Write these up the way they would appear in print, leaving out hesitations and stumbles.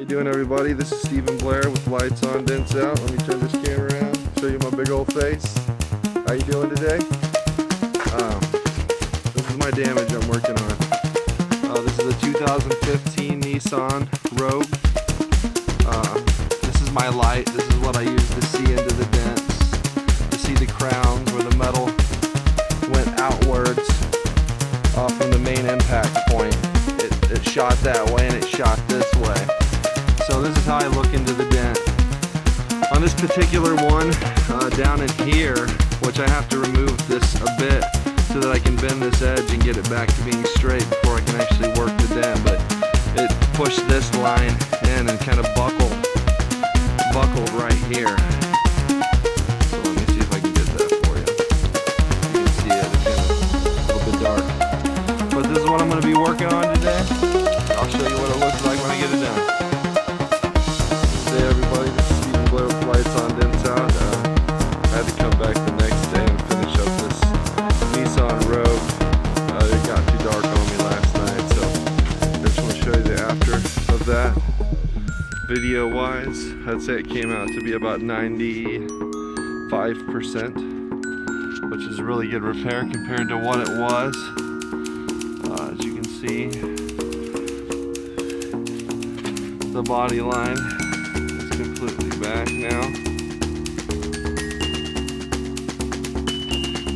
you doing, everybody? This is Stephen Blair with Lights On, Dents Out. Let me turn this camera around, show you my big old face. How you doing today? This is my damage I'm working on. This is a 2015 Nissan Rogue. This is my light. This is what I use to see into the dents, to see the crowns where the metal went outwards off from the main impact point. It shot that way and it shot this way. So this is how I look into the dent. On this particular one, down in here, which I have to remove this a bit so that I can bend this edge and get it back to being straight before I can actually work the dent, but it pushed this line in and kind of buckled right here. So let me see if I can get that for you. You can see it, it's a little bit dark. But this is what I'm going to be working on today. I'll show you what it looks like when I get it done. Hey everybody, this is Stephen Blair with Lights On, Dents Out. I had to come back the next day and finish up this Nissan Rogue. It got too dark on me last night, so I just want to show you the after of that. Video wise, I'd say it came out to be about 95%, which is a really good repair compared to what it was. As you can see, the body line is completely back now,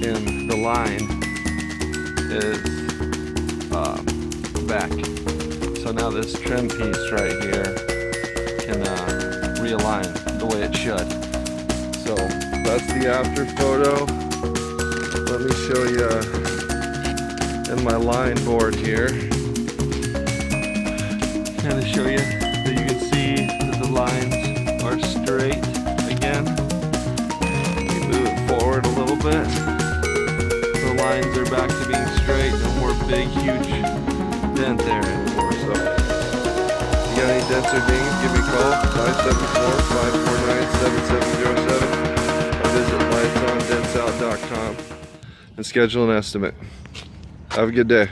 and the line is back. So now this trim piece right here can realign the way it should. So that's the after photo. Let me show you in my line board here. Kind of show you that you can see that the lines are straight again. We move it forward a little bit. The lines are back to being straight. No more big, huge dent there anymore. So, if you got any dents or dings, give me a call. 574-549-7707. Or visit lightsondentsout.com and schedule an estimate. Have a good day.